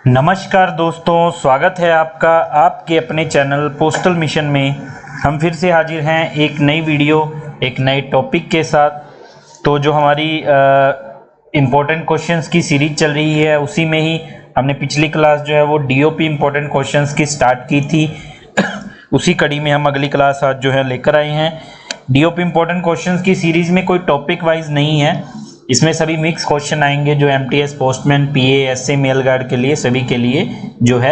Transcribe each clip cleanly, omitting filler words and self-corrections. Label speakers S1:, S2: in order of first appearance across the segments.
S1: नमस्कार दोस्तों, स्वागत है आपका आपके अपने चैनल पोस्टल मिशन में। हम फिर से हाजिर हैं एक नई वीडियो एक नए टॉपिक के साथ। तो जो हमारी इम्पोर्टेंट क्वेश्चंस की सीरीज चल रही है उसी में ही हमने पिछली क्लास जो है वो डीओपी इम्पोर्टेंट क्वेश्चंस की स्टार्ट की थी। उसी कड़ी में हम अगली क्लास आज जो है लेकर आए हैं। डीओपी इम्पोर्टेंट क्वेश्चंस की सीरीज में कोई टॉपिक वाइज नहीं है, इसमें सभी मिक्स क्वेश्चन आएंगे जो एमटीएस, पोस्टमैन, पीए, एसए, मेल गार्ड के लिए सभी के लिए जो है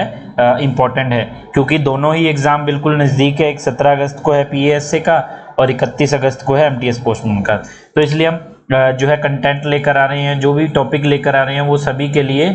S1: इम्पोर्टेंट है, क्योंकि दोनों ही एग्जाम बिल्कुल नज़दीक है। एक 17 अगस्त को है पीए एसए का और 31 अगस्त को है एमटीएस पोस्टमैन का। तो इसलिए हम जो है कंटेंट लेकर आ रहे हैं, जो भी टॉपिक लेकर आ रहे हैं वो सभी के लिए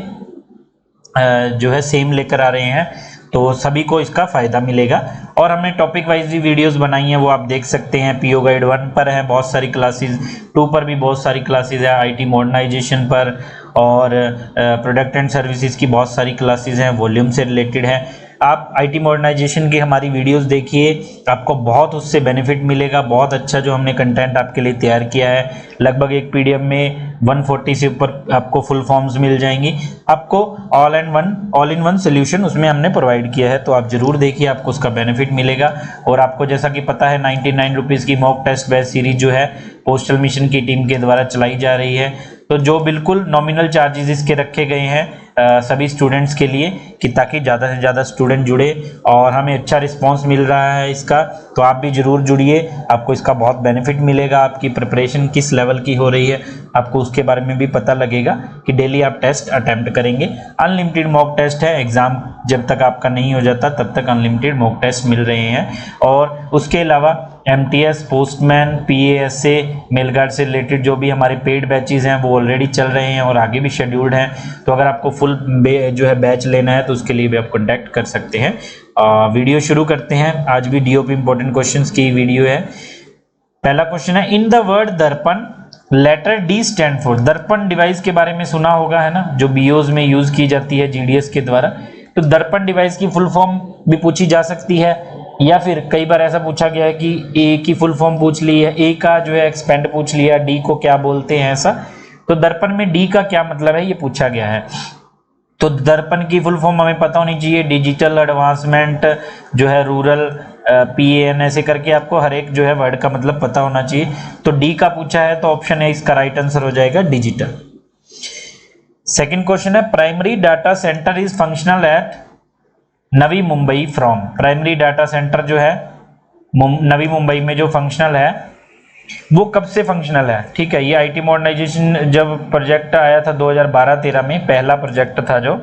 S1: जो है सेम लेकर आ रहे हैं, तो सभी को इसका फ़ायदा मिलेगा। और हमने टॉपिक वाइज भी वीडियोस बनाई हैं, वो आप देख सकते हैं। पीओ गाइड 1 पर है बहुत सारी क्लासेस, 2 पर भी बहुत सारी क्लासेस है, आईटी मॉडर्नाइजेशन पर और प्रोडक्ट एंड सर्विसेज की बहुत सारी क्लासेस हैं, वॉल्यूम से रिलेटेड है। आप आईटी मॉडर्नाइजेशन की हमारी वीडियोस देखिए, आपको बहुत उससे बेनिफिट मिलेगा। बहुत अच्छा जो हमने कंटेंट आपके लिए तैयार किया है, लगभग एक पीडीएफ में 140 से ऊपर आपको फुल फॉर्म्स मिल जाएंगी। आपको ऑल इन वन सोल्यूशन उसमें हमने प्रोवाइड किया है, तो आप जरूर देखिए, आपको उसका बेनिफिट मिलेगा। और आपको जैसा कि पता है 99 रुपीज़ की मॉक टेस्ट बैच सीरीज जो है पोस्टल मिशन की टीम के द्वारा चलाई जा रही है, तो जो बिल्कुल नॉमिनल चार्जेस इसके रखे गए हैं सभी स्टूडेंट्स के लिए, कि ताकि ज़्यादा से ज़्यादा स्टूडेंट जुड़े और हमें अच्छा रिस्पांस मिल रहा है इसका। तो आप भी ज़रूर जुड़िए, आपको इसका बहुत बेनिफिट मिलेगा। आपकी प्रिपरेशन किस लेवल की हो रही है आपको उसके बारे में भी पता लगेगा कि डेली आप टेस्ट अटैम्प्ट करेंगे। अनलिमिटेड मॉक टेस्ट है, एग्ज़ाम जब तक आपका नहीं हो जाता तब तक अनलिमिटेड मॉक टेस्ट मिल रहे हैं। और उसके अलावा MTS, postman, PASA, mail guard से रिलेटेड जो भी हमारे पेड बैचेस हैं वो ऑलरेडी चल रहे हैं और आगे भी शेड्यूल्ड हैं। तो अगर आपको फुल जो है बैच लेना है तो उसके लिए भी आप कॉन्टैक्ट कर सकते हैं। वीडियो शुरू करते हैं। आज भी डीओपी इंपॉर्टेंट क्वेश्चंस की वीडियो है। पहला क्वेश्चन है, इन द वर्ड दर्पण लेटर डी स्टैंड फॉर। दर्पण डिवाइस के बारे में सुना होगा, है ना, जो बीओज में यूज की जाती है जीडीएस के द्वारा। तो दर्पण डिवाइस की फुल फॉर्म भी पूछी जा सकती है, या फिर कई बार ऐसा पूछा गया है कि ए की फुल फॉर्म पूछ ली है, ए का जो है एक्सपेंड पूछ लिया, डी को क्या बोलते हैं ऐसा। तो दर्पण में डी का क्या मतलब है ये पूछा गया है। तो दर्पण की फुल फॉर्म हमें पता होनी चाहिए, डिजिटल एडवांसमेंट जो है रूरल पीएन, ऐसे करके आपको हर एक जो है वर्ड का मतलब पता होना चाहिए। तो डी का पूछा है तो ऑप्शन है इसका राइट आंसर हो जाएगा डिजिटल। सेकंड क्वेश्चन है, primary data centre is functional at Navi Mumbai from. Primary data centre जो है नवी मुंबई में जो फंक्शनल है वो कब से फंक्शनल है। ठीक है, ये आईटी मॉडर्नाइजेशन जब प्रोजेक्ट आया था 2012-13 में, पहला प्रोजेक्ट था जो,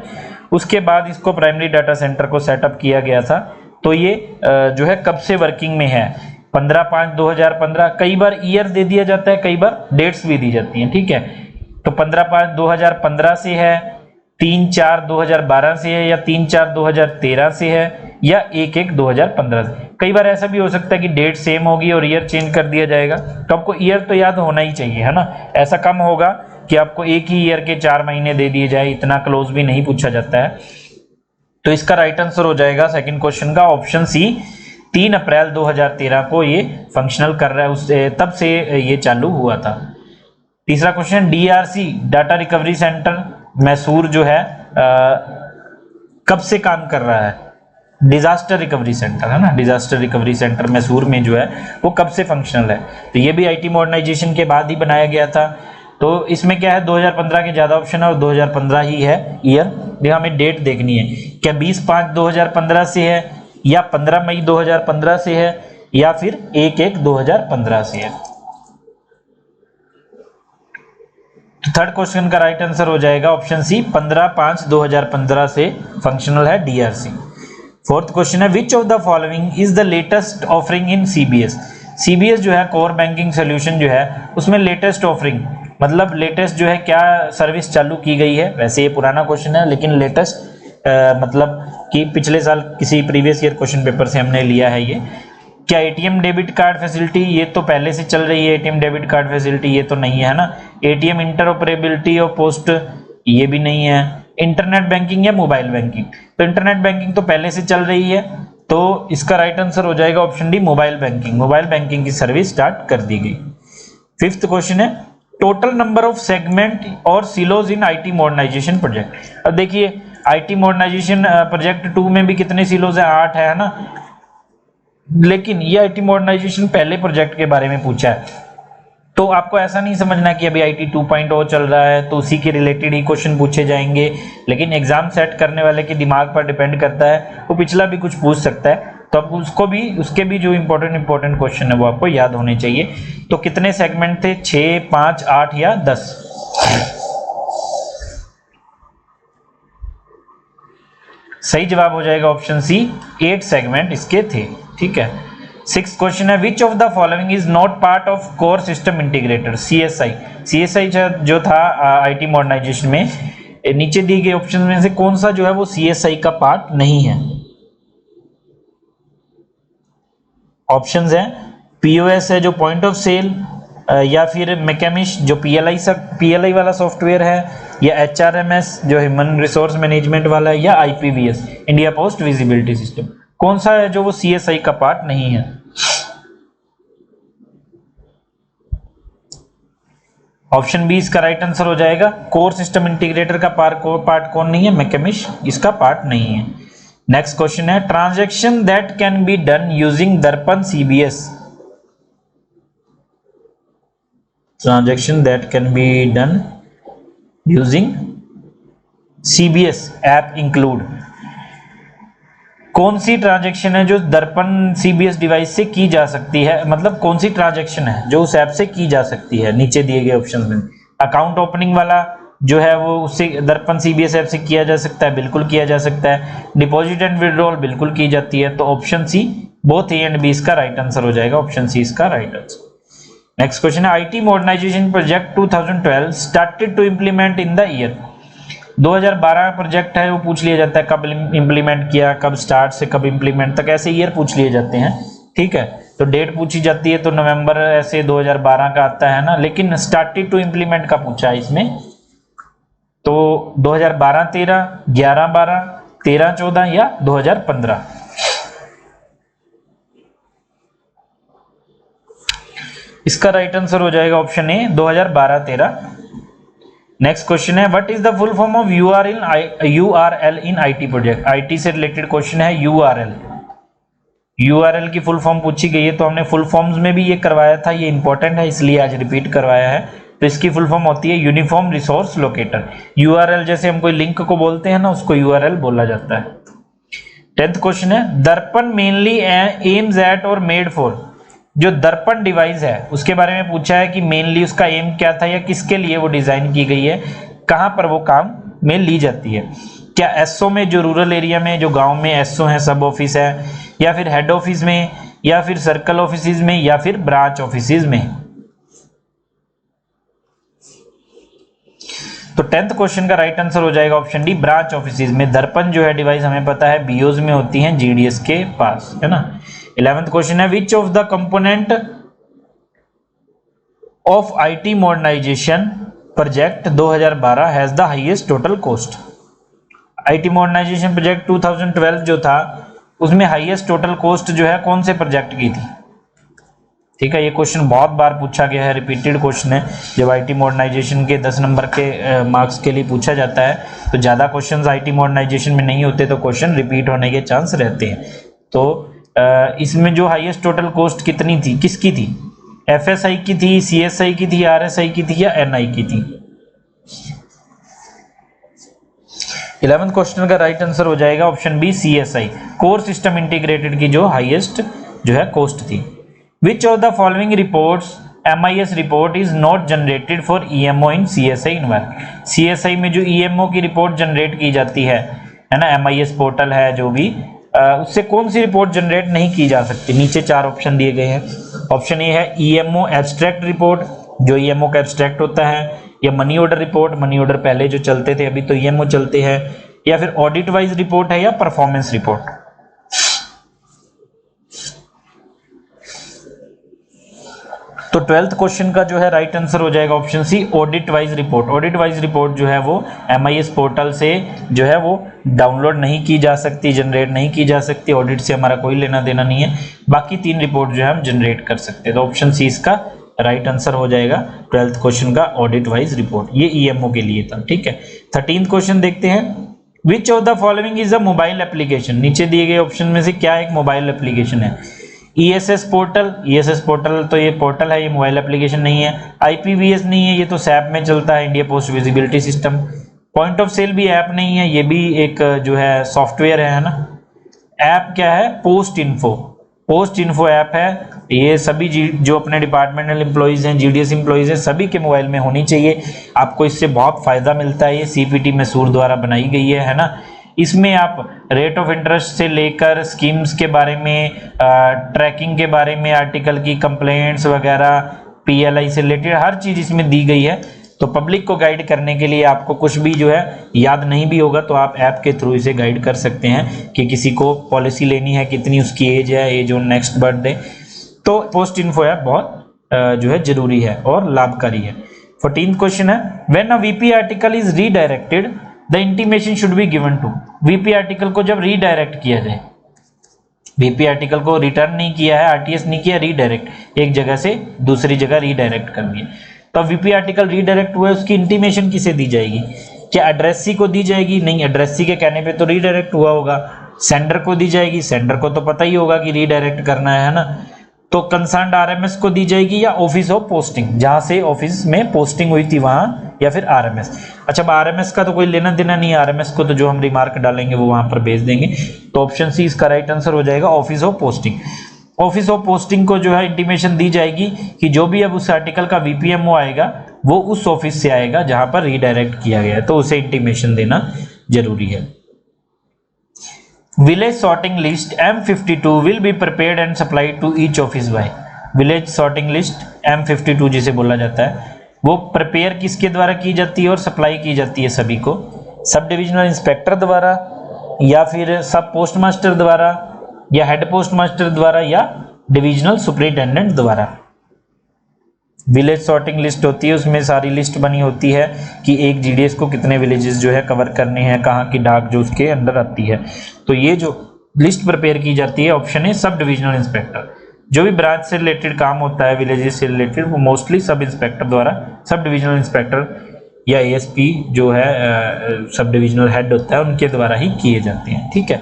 S1: उसके बाद इसको प्राइमरी डाटा सेंटर को सेटअप किया गया था। तो ये जो है कब से वर्किंग में है, 15/5/2015। कई बार ईयर दे दिया जाता है, कई बार डेट्स भी दी जाती हैं। ठीक है, तो 15/5/2015 से है, 3/4/2012 से है, या 3/4/2013 से है, या 1/1/2015 से। कई बार ऐसा भी हो सकता है कि डेट सेम होगी और ईयर चेंज कर दिया जाएगा। तो आपको ईयर तो याद होना ही चाहिए, है ना। ऐसा कम होगा कि आपको एक ही ईयर के 4 महीने दे दिए जाए, इतना क्लोज भी नहीं पूछा जाता है। तो इसका राइट आंसर हो जाएगा सेकंड क्वेश्चन का ऑप्शन सी, 3 अप्रैल 2013 को ये फंक्शनल कर रहा है, उससे तब से ये चालू हुआ था। तीसरा question, DRC data recovery centre Mysore जो है कब से काम कर रहा है। डिजास्टर रिकवरी सेंटर, है ना, डिजास्टर रिकवरी सेंटर मैसूर में जो है वो कब से फंक्शनल है। तो ये भी आईटी मॉडर्नाइजेशन के बाद ही बनाया गया था। तो इसमें क्या है, 2015 के ज्यादा ऑप्शन है और 2015 ही है ईयर। ये हमें डेट देखनी है, क्या 20/5/2015 से है, या 15 मई 2015 से है, या फिर 1/1/2015 से है। थर्ड क्वेश्चन का राइट आंसर हो जाएगा ऑप्शन सी, 15/5/2015 से फंक्शनल है डीआरसी। फोर्थ क्वेश्चन है, which of the following is the latest offering in CBS. CBS जो है कोर बैंकिंग सोल्यूशन जो है उसमें लेटेस्ट ऑफरिंग मतलब लेटेस्ट जो है क्या सर्विस चालू की गई है। वैसे ये पुराना क्वेश्चन है लेकिन लेटेस्ट मतलब कि पिछले साल किसी प्रीवियस ईयर क्वेश्चन पेपर से हमने लिया है ये। क्या एटीएम डेबिट कार्ड फैसिलिटी, ये तो पहले से चल रही है एटीएम डेबिट कार्ड फैसिलिटी, ये तो नहीं है ना। एटीएम इंटरऑपरेबिलिटी और पोस्ट, ये भी नहीं है। इंटरनेट बैंकिंग या मोबाइल बैंकिंग, तो इंटरनेट बैंकिंग तो पहले से चल रही है, तो इसका राइट आंसर हो जाएगा option D, mobile banking. Mobile banking की सर्विस स्टार्ट कर दी गई। फिफ्थ क्वेश्चन है, टोटल नंबर ऑफ सेगमेंट और silos in IT modernisation project. अब देखिए आईटी मॉडर्नाइजेशन प्रोजेक्ट 2 में भी कितने सिलोज है, 8 है ना, लेकिन ये आईटी मॉडर्नाइजेशन पहले प्रोजेक्ट के बारे में पूछा है। तो आपको ऐसा नहीं समझना कि अभी आईटी 2.0 चल रहा है तो उसी के रिलेटेड ही क्वेश्चन पूछे जाएंगे, लेकिन एग्जाम सेट करने वाले के दिमाग पर डिपेंड करता है, वो पिछला भी कुछ पूछ सकता है, तो अब उसके भी जो इंपॉर्टेंट क्वेश्चन है वो आपको याद होने चाहिए। तो कितने सेगमेंट थे, 6, 5, 8 या 10? सही जवाब हो जाएगा ऑप्शन सी, 8 सेगमेंट इसके थे। ठीक है, 6th क्वेश्चन है, which of the following is not part of core system integrator, CSI जो था आईटी मॉडर्नाइजेशन में, नीचे दिए गए ऑप्शन में से कौन सा जो है वो सीएसआई का पार्ट नहीं है? ऑप्शंस हैं, पीओएस है जो पॉइंट ऑफ सेल, या फिर मैकेमिश जो पीएलआई वाला सॉफ्टवेयर है, या एचआरएमएस जो ह्यूमन रिसोर्स मैनेजमेंट वाला है, या आईपीवीएस इंडिया पोस्ट विजिबिलिटी सिस्टम, कौन सा है जो वो सीएसआई का पार्ट नहीं है? ऑप्शन बी इसका राइट आंसर हो जाएगा। कोर सिस्टम इंटीग्रेटर का पार्ट कौन नहीं है? मैकेमिश इसका पार्ट नहीं है। नेक्स्ट क्वेश्चन है, transaction that can be done using Darpan CBS, transaction that can be done using CBS app include, कौन सी ट्रांजैक्शन है जो दर्पण सीबीएस डिवाइस से की जा सकती है, मतलब कौन सी ट्रांजैक्शन है जो उस ऐप से की जा सकती है? नीचे दिए गए ऑप्शन में अकाउंट ओपनिंग वाला जो है वो उससे दर्पण सीबीएस ऐप से किया जा सकता है, बिल्कुल किया जा सकता है। डिपॉजिट एंड विड्रॉल बिल्कुल की जाती है। तो option C both A and B इसका राइट आंसर हो जाएगा, ऑप्शन सी इसका राइट आंसर। नेक्स्ट क्वेश्चन है, IT modernisation project 2012 started to implement in the year, 2012 project है वो पूछ लिया जाता है, कब इंप्लीमेंट किया, कब स्टार्ट से कब इंप्लीमेंट तक, ऐसे ईयर पूछ लिए जाते हैं। ठीक है, तो डेट पूछी जाती है तो नवंबर ऐसे 2012 का आता है ना, लेकिन स्टार्टेड टू इंप्लीमेंट का पूछा है इसमें, तो 2012-13, 11-12, 13-14 या 2015? इसका राइट आंसर हो जाएगा ऑप्शन ए 2012-13। नेक्स्ट क्वेश्चन है, what is the full form of URL in IT project, IT से रिलेटेड क्वेश्चन है। यूआरएल की फुल फॉर्म पूछी गई है, तो हमने फुल फॉर्म्स में भी ये करवाया था, ये इंपॉर्टेंट है इसलिए आज रिपीट करवाया है। तो इसकी फुल फॉर्म होती है यूनिफॉर्म रिसोर्स लोकेटर। यूआरएल जैसे हम कोई लिंक को बोलते हैं ना, उसको यूआरएल बोला जाता है। 10th क्वेश्चन है, दर्पण मेनली एम्स एट और मेड फॉर, जो दर्पण डिवाइस है उसके बारे में पूछा है कि मेनली उसका एम क्या था या किसके लिए वो डिजाइन की गई है, कहां पर वो काम में ली जाती है। क्या एसओ में, जो रूरल एरिया में जो गांव में एसओ है, सब ऑफिस है, या फिर हेड ऑफिस में, या फिर सर्कल ऑफिस में, या फिर ब्रांच ऑफिस में? तो 10th क्वेश्चन का राइट आंसर हो जाएगा ऑप्शन डी, ब्रांच ऑफिस में। दर्पण जो है डिवाइस हमें पता है बीओज में होती हैं, जीडीएस के पास, है ना। 11th क्वेश्चन है, which of the component of IT modernisation project 2012 has the highest total cost. IT modernisation project 2012 जो था उसमें हाईएस्ट टोटल कॉस्ट जो है कौन से प्रोजेक्ट की थी? ठीक है, ये क्वेश्चन बहुत बार पूछा गया है, रिपीटेड क्वेश्चन है। जब आईटी मॉडर्नाइजेशन के 10 नंबर के मार्क्स के लिए पूछा जाता है तो ज़्यादा क्वेश्चंस आईटी मॉडर्नाइजेशन में नहीं होते, तो क्वेश्चन रिपीट होने के चांस रहते हैं। तो इसमें जो हाईएस्ट टोटल कॉस्ट कितनी थी, किसकी थी? एफएसआई की थी, सीएसआई की थी, आरएसआई की थी, या एनआई की थी? 11th क्वेश्चन का राइट आंसर हो जाएगा option B, CSI, core system integrated की जो हाईएस्ट जो है कॉस्ट थी। Which of the following reports MIS report is not generated for EMO in CSI environment? CSI में जो EMO की रिपोर्ट जनरेट की जाती है ना, MIS पोर्टल है जो भी, उससे कौन सी रिपोर्ट जनरेट नहीं की जा सकती? नीचे 4 ऑप्शन दिए गए हैं। ऑप्शन ए है EMO एब्स्ट्रैक्ट रिपोर्ट, जो EMO का एब्स्ट्रैक्ट होता है, या money order report, money order पहले जो चलते थे अभी तो EMO चलते हैं, या फिर ऑडिट वाइज रिपोर्ट है, या परफॉर्मेंस रिपोर्ट। तो 12th क्वेश्चन का जो है राइट आंसर हो जाएगा option C, audit wise report. Audit wise report जो है वो MIS पोर्टल से जो है वो डाउनलोड नहीं की जा सकती, जनरेट नहीं की जा सकती, ऑडिट से हमारा कोई लेना देना नहीं है। बाकी 3 रिपोर्ट जो है हम जनरेट कर सकते हैं, तो ऑप्शन सी इसका राइट आंसर हो जाएगा 12th क्वेश्चन का, ऑडिट वाइज रिपोर्ट। ये EMO के लिए था। ठीक है, 13th क्वेश्चन देखते हैं, विच of the following is a mobile application, नीचे दिए गए ऑप्शन में से क्या एक मोबाइल एप्लीकेशन है? ESS पोर्टल, ESS पोर्टल तो ये पोर्टल है, ये मोबाइल एप्लीकेशन नहीं है। IPVS नहीं है, ये तो SAP में चलता है, India post visibility system. Point of sale भी ऐप नहीं है, ये भी एक जो है सॉफ्टवेयर है ना। ऐप क्या है? Post info, post info app है। ये सभी जो अपने डिपार्टमेंटल एम्प्लॉइज हैं, GDS एम्प्लॉइज हैं, सभी के मोबाइल में होनी चाहिए। आपको इससे बहुत फायदा मिलता है। ये CPT मैसूर द्वारा बनाई गई है ना। इसमें आप रेट ऑफ इंटरेस्ट से लेकर स्कीम्स के बारे में, ट्रैकिंग के बारे में, आर्टिकल की कंप्लेंट्स वगैरह, PLI से रिलेटेड हर चीज़ इसमें दी गई है। तो पब्लिक को गाइड करने के लिए आपको कुछ भी जो है याद नहीं भी होगा तो आप ऐप के थ्रू इसे गाइड कर सकते हैं कि किसी को पॉलिसी लेनी है, कितनी उसकी एज है, एज ऑन नेक्स्ट बर्थडे। तो पोस्ट इन्फो ऐप बहुत जो है जरूरी है और लाभकारी है। 14th क्वेश्चन है, when a VP article is redirected the intimation should be given to. VP article को जब रीडायरेक्ट किया जाए, VP आर्टिकल को रिटर्न नहीं किया है, RTS नहीं किया, रीडायरेक्ट, एक जगह से दूसरी जगह रीडायरेक्ट कर दिया, तो VP आर्टिकल रीडायरेक्ट हुआ है, उसकी इंटीमेशन किसे दी जाएगी? क्या एड्रेसी को दी जाएगी? नहीं, एड्रेसी के कहने पे तो रीडायरेक्ट हुआ होगा। सेंडर को दी जाएगी, सेंडर को तो पता ही होगा कि रीडायरेक्ट करना है ना। तो कंसर्न्ड RMS को दी जाएगी या ऑफिस ऑफ पोस्टिंग, जहां से ऑफिस में पोस्टिंग हुई थी वहां, या फिर RMS। अच्छा, अब RMS का तो कोई लेना देना नहीं है, RMS को तो जो हम रिमार्क डालेंगे वो वहां पर भेज देंगे। तो ऑप्शन सी इसका राइट आंसर हो जाएगा, office of posting. Office of posting को जो है इंटीमेशन दी जाएगी कि जो भी अब उस आर्टिकल का VPMO आएगा वो उस ऑफिस से आएगा जहां पर रीडायरेक्ट किया गया है, तो उसे इंटीमेशन देना जरूरी है। Village sorting list M52 will be prepared and supplied to each office by. Village sorting list M52 जिसे बोला जाता है, वो प्रिपेयर किसके द्वारा की जाती है और सप्लाई की जाती है सभी को? सब डिविजनल इंस्पेक्टर द्वारा, या फिर सब पोस्ट मास्टर द्वारा, या हेड पोस्ट मास्टर द्वारा, या डिविजनल सुपरिटेंडेंट द्वारा। विलेज सॉर्टिंग लिस्ट होती है, उसमें सारी लिस्ट बनी होती है कि एक GDS को कितने विलेजेस जो है कवर करने हैं, कहाँ की डाक जो उसके अंदर आती है। तो ये जो लिस्ट प्रिपेयर की जाती है, ऑप्शन है सब डिविजनल इंस्पेक्टर। जो भी ब्रांच से रिलेटेड काम होता है विलेजेस से रिलेटेड, वो मोस्टली सब इंस्पेक्टर द्वारा, सब डिविजनल इंस्पेक्टर या ASP जो है सब डिविजनल हेड होता है, उनके द्वारा ही किए जाते हैं। ठीक है,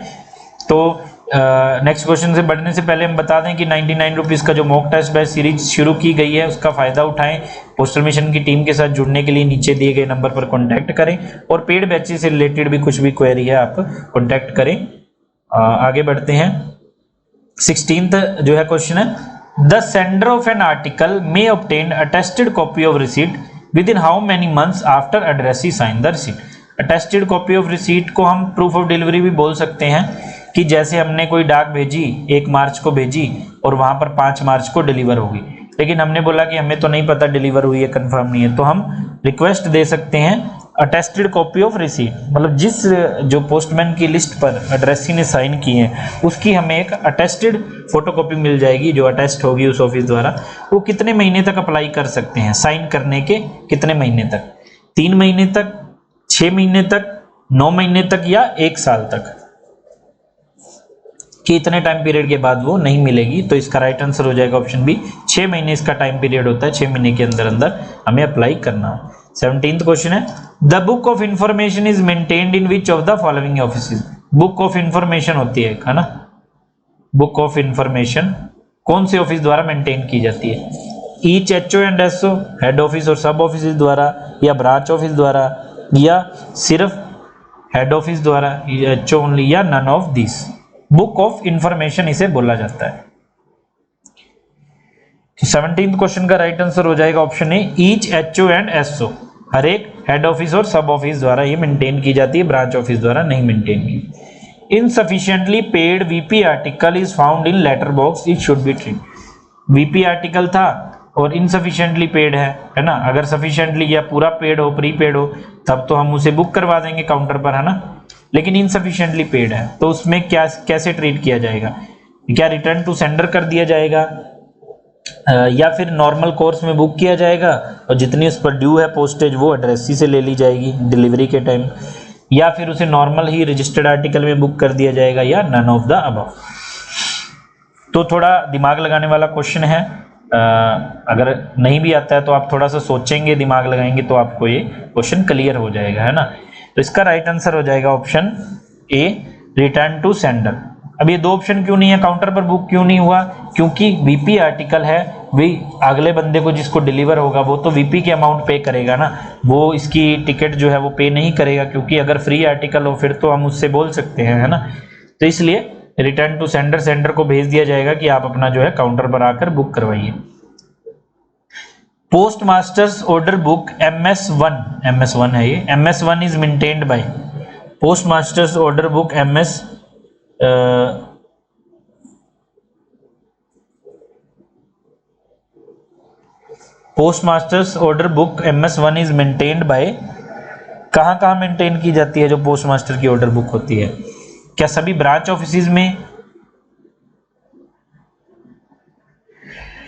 S1: तो नेक्स्ट क्वेश्चन से बढ़ने से पहले हम बता दें कि 99 रुपीज़ का जो मॉक टेस्ट बैच सीरीज शुरू की गई है, उसका फ़ायदा उठाएं। पोस्टल मिशन की टीम के साथ जुड़ने के लिए नीचे दिए गए नंबर पर कॉन्टैक्ट करें, और पेड बैचेस से रिलेटेड भी कुछ भी क्वेरी है आप कॉन्टैक्ट करें। आगे बढ़ते हैं। 16th जो है क्वेश्चन है, the sender of an article may obtain attested copy of receipt within how many months after addressee sign the receipt. Attested copy of receipt को हम प्रूफ ऑफ डिलीवरी भी बोल सकते हैं कि जैसे हमने कोई डाक भेजी 1 मार्च को भेजी और वहां पर 5 मार्च को डिलीवर होगी, लेकिन हमने बोला कि हमें तो नहीं पता डिलीवर हुई है, कंफर्म नहीं है, तो हम रिक्वेस्ट दे सकते हैं अटेस्टेड कॉपी ऑफ रिसीट, मतलब जिस जो पोस्टमैन की लिस्ट पर एड्रेसी ने साइन की है उसकी हमें एक अटेस्टेड फोटोकॉपी मिल जाएगी जो अटेस्ट होगी उस ऑफिस द्वारा। वो कितने महीने तक अप्लाई कर सकते हैं, साइन करने के कितने महीने तक? 3 महीने तक, 6 महीने तक, 9 महीने तक, या 1 साल तक, कि इतने टाइम पीरियड के बाद वो नहीं मिलेगी। तो इसका राइट आंसर हो जाएगा ऑप्शन बी, 6 महीने इसका टाइम पीरियड होता है, 6 महीने के अंदर अंदर हमें अप्लाई करना है। 17th क्वेश्चन है, the book of information is maintained in which of the following offices. Book of information होती है ना, बुक ऑफ इंफॉर्मेशन कौन से ऑफिस द्वारा मेंटेन की जाती है? Each HO and SO, head office और सब ऑफिस द्वारा, या ब्रांच ऑफिस द्वारा, या सिर्फ हेड ऑफिस द्वारा HO ओनली, या none of this. Book of information इसे बोला जाता है। 17th क्वेश्चन का राइट आंसर हो जाएगा option A, each HO and SO। हर एक हेड ऑफिस और सब ऑफिस द्वारा ये मेंटेन की जाती है, ब्रांच ऑफिस द्वारा नहीं मेंटेन की। Insufficiently paid VP article is found in letter box, it should be treat. VP article था और इनसफिशिएंटली पेड है ना। अगर सफिशिएंटली या पूरा पेड हो, प्री पेड हो, तब तो हम उसे बुक करवा देंगे काउंटर पर, है ना। लेकिन इनसफिशिएंटली पेड है तो उसमें क्या कैसे ट्रीट किया जाएगा? क्या रिटर्न टू सेंडर कर दिया जाएगा, या फिर नॉर्मल कोर्स में बुक किया जाएगा और जितनी उस पर ड्यू है पोस्टेज वो एड्रेसी से ले ली जाएगी डिलीवरी के टाइम, या फिर उसे नॉर्मल ही रजिस्टर्ड आर्टिकल में बुक कर दिया जाएगा, या नन ऑफ द अबव। तो थोड़ा दिमाग लगाने वाला क्वेश्चन है। अगर नहीं भी आता है तो आप थोड़ा सा सोचेंगे, दिमाग लगाएंगे तो आपको ये क्वेश्चन क्लियर हो जाएगा, है ना। तो इसका राइट आंसर हो जाएगा option A, return to sender. अब ये दो ऑप्शन क्यों नहीं है, काउंटर पर बुक क्यों नहीं हुआ, क्योंकि वीपी आर्टिकल है, वही अगले बंदे को जिसको डिलीवर होगा वो तो वीपी के अमाउंट पे करेगा ना, वो इसकी टिकट जो है वो पे नहीं करेगा, क्योंकि अगर फ्री आर्टिकल हो फिर तो हम उससे बोल सकते हैं, है ना। तो इसलिए रिटर्न टू सेंडर, सेंडर को भेज दिया जाएगा कि आप अपना जो है काउंटर पर आकर बुक करवाइए। Post masters order book MS1 है ये, MS1 is maintained by, post masters order book post masters order book MS1 is maintained by, कहाँ मेंटेन की जाती है जो पोस्ट मास्टर की ऑर्डर बुक होती है, क्या सभी ब्रांच ऑफिसेज में,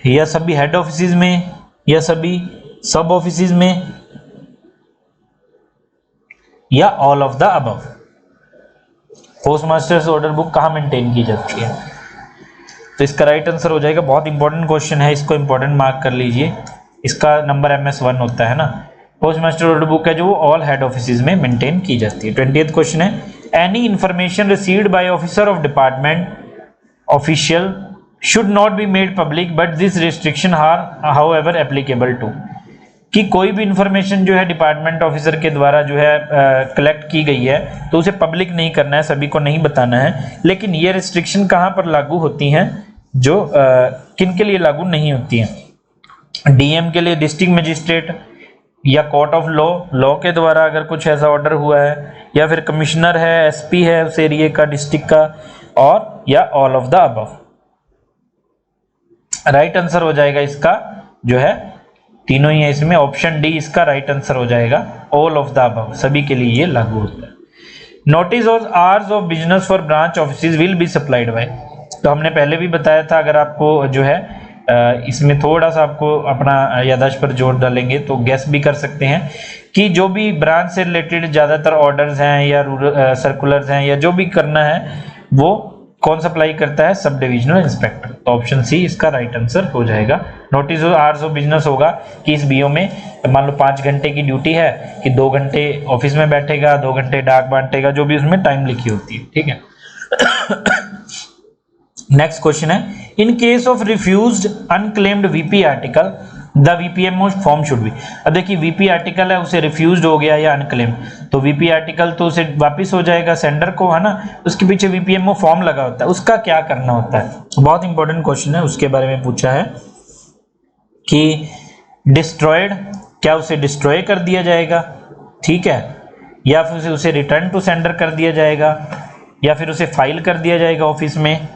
S1: या सभी हेड ऑफिसेज में, या सभी सब ऑफिसेज में, या all of the above. Post masters order book कहाँ मेंटेन की जाती है, तो इसका राइट आंसर हो जाएगा, बहुत इंपॉर्टेंट क्वेश्चन है, इसको इंपॉर्टेंट मार्क कर लीजिए, इसका नंबर MS1 होता है ना। पोस्ट मास्टर ऑर्डर बुक है जो ऑल हेड ऑफिसेज में मेंटेन की जाती है। 20th क्वेश्चन है, any information received by officer of department official should not be made public but this restriction are however applicable to, कि कोई भी इंफॉर्मेशन जो है डिपार्टमेंट ऑफिसर के द्वारा जो है कलेक्ट की गई है तो उसे पब्लिक नहीं करना है, सभी को नहीं बताना है, लेकिन ये रिस्ट्रिक्शन कहाँ पर लागू होती हैं, जो किन के लिए लागू नहीं होती हैं, DM के लिए, डिस्ट्रिक्ट मजिस्ट्रेट या कोर्ट ऑफ लॉ के द्वारा अगर कुछ ऐसा ऑर्डर हुआ है, या फिर कमिश्नर है, SP है उस एरिया का, डिस्ट्रिक्ट का, और या all of the above. Right answer हो जाएगा इसका जो है, तीनों ही है इसमें, ऑप्शन डी इसका राइट आंसर हो जाएगा, ऑल ऑफ द अबव, सभी के लिए ये लागू होता है। Notice of hours of business for branch offices will be supplied by, तो हमने पहले भी बताया था, अगर आपको जो है इसमें थोड़ा सा आपको अपना याददाश्त पर जोर डालेंगे तो गैस भी कर सकते हैं कि जो भी ब्रांच से रिलेटेड ज़्यादातर ऑर्डर्स हैं या सर्कुलर्स हैं या जो भी करना है वो कौन सप्लाई करता है, सब डिविजनल इंस्पेक्टर। तो ऑप्शन सी इसका राइट आंसर हो जाएगा। Notice of hours of business होगा कि इस BO में मान लो 5 घंटे की ड्यूटी है कि 2 घंटे ऑफिस में बैठेगा, 2 घंटे डाक बांटेगा, जो भी उसमें टाइम लिखी होती है, ठीक है। नेक्स्ट क्वेश्चन है, in case of refused unclaimed VP article the VPMO form should be. अब देखिए VP आर्टिकल है, उसे रिफ्यूज्ड हो गया या अनक्लेम्ड, तो VP आर्टिकल तो उसे वापस हो जाएगा सेंडर को, है ना, उसके पीछे VPMO फॉर्म लगा होता है, उसका क्या करना होता है, बहुत इंपॉर्टेंट क्वेश्चन है, उसके बारे में पूछा है कि डिस्ट्रॉयड, क्या उसे डिस्ट्रॉय कर दिया जाएगा, ठीक है, या फिर उसे रिटर्न टू सेंडर कर दिया जाएगा, या फिर उसे फाइल कर दिया जाएगा ऑफिस में।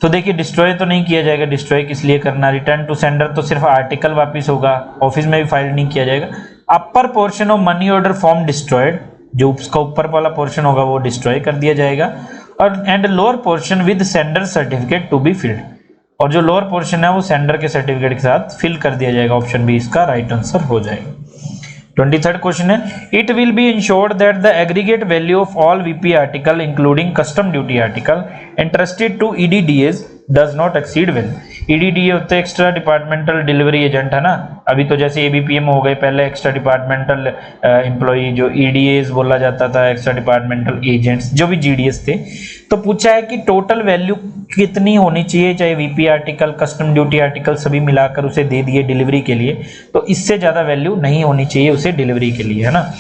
S1: तो देखिए डिस्ट्रॉय तो नहीं किया जाएगा, डिस्ट्रॉय किस लिए करना, रिटर्न टू सेंडर तो सिर्फ आर्टिकल वापस होगा, ऑफिस में भी फाइल नहीं किया जाएगा। Upper portion of money order form destroyed, जो उसका ऊपर वाला पोर्शन होगा वो डिस्ट्रॉय कर दिया जाएगा, और and lower portion with sender certificate to be filled, और जो लोअर पोर्शन है वो सेंडर के सर्टिफिकेट के साथ फिल कर दिया जाएगा। ऑप्शन बी इसका राइट आंसर हो जाएगा। 23rd क्वेश्चन है, it will be insured that the aggregate value of all VP article including custom duty article entrusted to EDDAs does not exceed value. EDDA होते हैं extra departmental delivery agent, है ना, अभी तो जैसे ABPM हो गए, पहले एक्स्ट्रा डिपार्टमेंटल एम्प्लॉई जो EDAs बोला जाता था, एक्स्ट्रा डिपार्टमेंटल एजेंट्स जो भी GDS थे। तो पूछा है कि टोटल वैल्यू कितनी होनी चाहिए, चाहे VP article, custom duty article सभी मिलाकर उसे दे दिए डिलीवरी के लिए, तो इससे ज्यादा वैल्यू नहीं होनी चाहिए उसे डिलीवरी के लिए, है ना,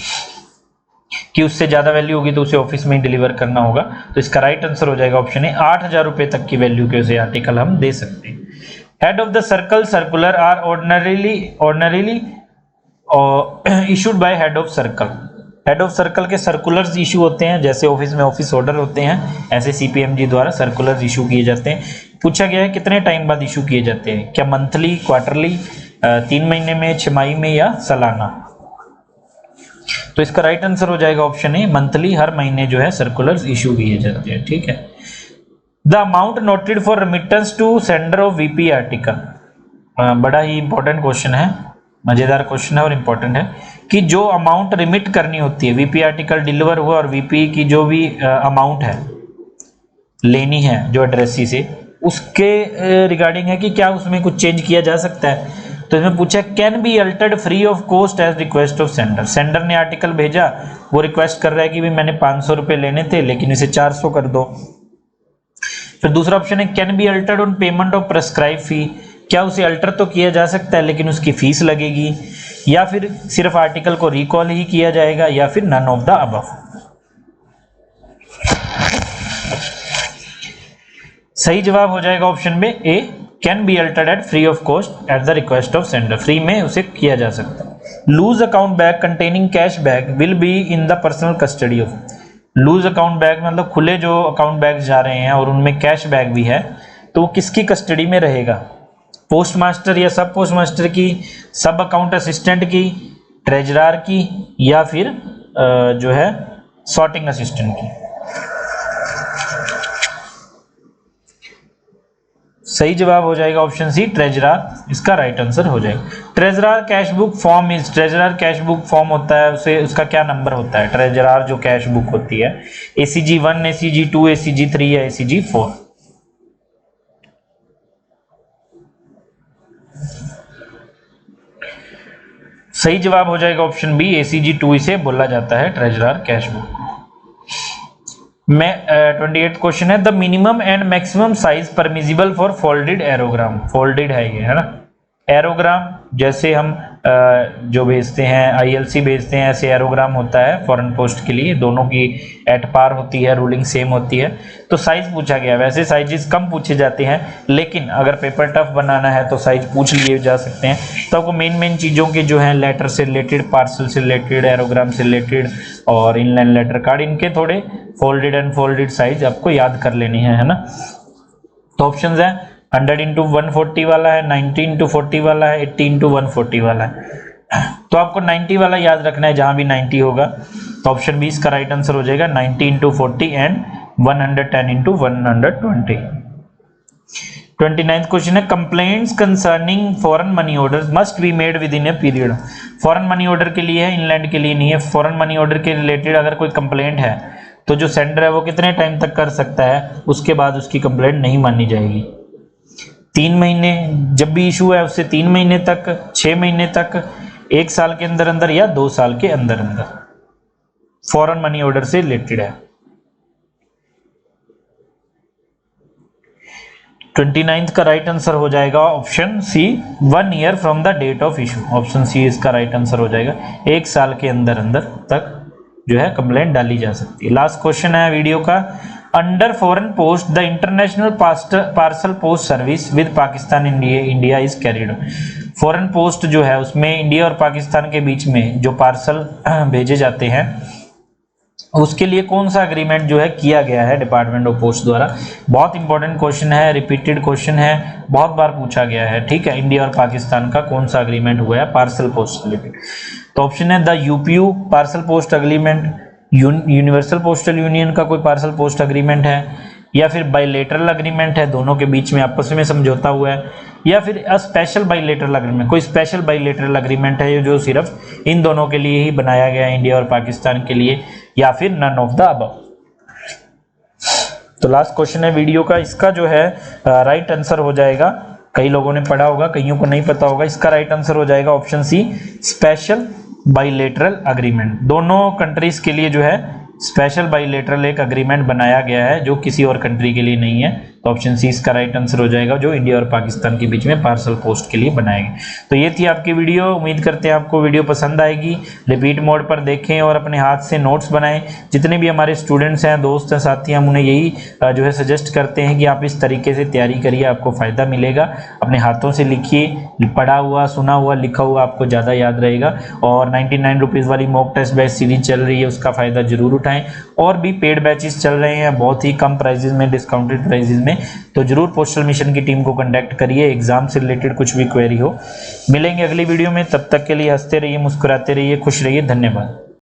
S1: कि उससे ज्यादा वैल्यू होगी तो उसे ऑफिस में ही डिलीवर करना होगा। तो इसका राइट आंसर हो जाएगा ऑप्शन ए, 8,000 रुपए तक की वैल्यू के उसे आर्टिकल हम दे सकते हैं। Head of the circle circular are ordinarily issued by head of circle. Head of circle के सर्कुलर्स इशू होते हैं, जैसे ऑफिस में ऑफिस ऑर्डर होते हैं, ऐसे CPMG द्वारा सर्कुलर्स इशू किए जाते हैं। पूछा गया है कितने टाइम बाद इशू किए जाते हैं, क्या मंथली, क्वार्टरली, 3 महीने में, 6 माही में, या सालाना। तो इसका राइट आंसर हो जाएगा ऑप्शन ए, मंथली, हर महीने जो है सर्कुलर्स इशू किए जाते हैं, ठीक है। The amount noted for remittance to sender of VP article, बड़ा ही इंपॉर्टेंट क्वेश्चन है, मजेदार क्वेश्चन है और इंपॉर्टेंट है, कि जो अमाउंट रिमिट करनी होती है, VP आर्टिकल डिलीवर हुआ और VP की जो भी अमाउंट है लेनी है जो एड्रेसी से, उसके रिगार्डिंग है कि क्या उसमें कुछ चेंज किया जा सकता है। तो इसमें पूछा can be altered free of cost as request of sender. Sender ने आर्टिकल भेजा, वो रिक्वेस्ट कर रहा है कि भाई मैंने 500 रुपये लेने थे लेकिन इसे 400 कर दो। फिर दूसरा ऑप्शन है can be altered on payment of prescribe fee, क्या उसे अल्टर तो किया जा सकता है लेकिन उसकी फीस लगेगी, या फिर सिर्फ आर्टिकल को रिकॉल ही किया जाएगा, या फिर नन ऑफ द अबव। सही जवाब हो जाएगा ऑप्शन में A, can be altered at free of cost at the request of sender, free में उसे किया जा सकता है। Loose account bag containing cash bag will be in the personal custody of. Loose account bag मतलब खुले जो अकाउंट बैग जा रहे हैं और उनमें कैश बैग भी है, तो वो किसकी कस्टडी में रहेगा? पोस्ट मास्टर या सब पोस्ट मास्टर की, सब अकाउंट असिस्टेंट की, ट्रेजरार की, या फिर जो है सॉर्टिंग असिस्टेंट की। सही जवाब हो जाएगा ऑप्शन सी, ट्रेजरार इसका राइट आंसर हो जाएगा। Treasurer cash book form is, treasurer cash book form होता है, उसे उसका क्या नंबर होता है? ट्रेजरार जो कैश बुक होती है, ACG 1, ACG 2, ACG 3 या ACG 4। सही जवाब हो जाएगा ऑप्शन बी, ACG 2 इसे बोला जाता है ट्रेजरार कैश बुक। में 28 क्वेश्चन है, the minimum and maximum size permissible for folded aerogram. Folded है ये, है ना, एरोग्राम जैसे हम जो भेजते हैं ILC भेजते हैं, ऐसे एरोग्राम होता है फॉरेन पोस्ट के लिए, दोनों की एट पार होती है, रूलिंग सेम होती है। तो साइज पूछा गया, वैसे साइजेस कम पूछे जाते हैं लेकिन अगर पेपर टफ बनाना है तो साइज पूछ लिए जा सकते हैं। तो आपको मेन चीज़ों के जो है लेटर से रिलेटेड, पार्सल से रिलेटेड, एरोग्राम से रिलेटेड और इनलाइन लेटर कार्ड, इनके थोड़े फोल्डेड एंड फोल्डेड साइज आपको याद कर लेनी है ना। तो ऑप्शन है 100 × 140 वाला है, 90 × 40 वाला है, 80 × 140 वाला है। तो आपको 90 वाला याद रखना है, जहां भी 90 होगा। तो ऑप्शन बी इसका राइट आंसर हो जाएगा, 90 × 40 एंड 110 × 120। 29th क्वेश्चन है, complaints concerning foreign money order must be made with in a period. Foreign money order के लिए है, इनलैंड के लिए नहीं है। फॉरेन मनी ऑर्डर के रिलेटेड अगर कोई कंप्लेंट है तो जो सेंडर है वो कितने टाइम तक कर सकता है, उसके बाद उसकी कंप्लेंट नहीं मानी जाएगी। 3 महीने, जब भी इशू है उससे 3 महीने तक, 6 महीने तक, 1 साल के अंदर अंदर, या 2 साल के अंदर अंदर फॉरेन मनी ऑर्डर से रिलेटेड है। 29th का राइट आंसर हो जाएगा option C, 1 year from the date of issue. Option C इसका राइट आंसर हो जाएगा, 1 साल के अंदर अंदर तक जो है कंप्लेंट डाली जा सकती है। लास्ट क्वेश्चन है वीडियो का, under foreign post the international parcel post service with Pakistan India is carried. Foreign post जो है उसमें इंडिया और पाकिस्तान के बीच में जो पार्सल भेजे जाते हैं उसके लिए कौन सा एग्रीमेंट जो है किया गया है डिपार्टमेंट ऑफ पोस्ट द्वारा। बहुत इंपॉर्टेंट क्वेश्चन है, रिपीटेड क्वेश्चन है, बहुत बार पूछा गया है। ठीक है, इंडिया और पाकिस्तान का कौन सा एग्रीमेंट हुआ है पार्सल पोस्ट रिलेटेड। तो ऑप्शन है the UPU parcel post agreement, universal postal union का कोई पार्सल पोस्ट एग्रीमेंट है, या फिर बाइलेटरल एग्रीमेंट है, दोनों के बीच में आपस में समझौता हुआ है, या फिर स्पेशल बाइलेटरल एग्रीमेंट, कोई स्पेशल बाइलेटरल एग्रीमेंट है जो सिर्फ इन दोनों के लिए ही बनाया गया है, इंडिया और पाकिस्तान के लिए, या फिर नन ऑफ द अबव। तो लास्ट क्वेश्चन है वीडियो का, इसका जो है राइट आंसर हो जाएगा, कई लोगों ने पढ़ा होगा, कईयों को नहीं पता होगा, इसका राइट आंसर हो जाएगा option C, special bilateral agreement. दोनों कंट्रीज के लिए जो है स्पेशल बाइलेटरल एक एग्रीमेंट बनाया गया है जो किसी और कंट्री के लिए नहीं है। तो ऑप्शन सी इसका राइट आंसर हो जाएगा, जो इंडिया और पाकिस्तान के बीच में पार्सल पोस्ट के लिए बनाया गया। तो ये थी आपकी वीडियो, उम्मीद करते हैं आपको वीडियो पसंद आएगी। रिपीट मोड पर देखें और अपने हाथ से नोट्स बनाएं। जितने भी हमारे स्टूडेंट्स हैं, दोस्त हैं, साथी हैं, हम उन्हें यही जो है सजेस्ट करते हैं कि आप इस तरीके से तैयारी करिए, आपको फ़ायदा मिलेगा। अपने हाथों से लिखिए, पढ़ा हुआ, सुना हुआ, लिखा हुआ आपको ज़्यादा याद रहेगा। और 99 रुपीज़ वाली मॉक टेस्ट बैच सीरीज चल रही है, उसका फ़ायदा ज़रूर उठाएं। और भी पेड बैचेस चल रहे हैं बहुत ही कम प्राइजेस में, डिस्काउंटेड प्राइजेस में। तो जरूर पोस्टल मिशन की टीम को कांटेक्ट करिए, एग्जाम से रिलेटेड कुछ भी क्वेरी हो। मिलेंगे अगली वीडियो में, तब तक के लिए हंसते रहिए, मुस्कुराते रहिए, खुश रहिए। धन्यवाद।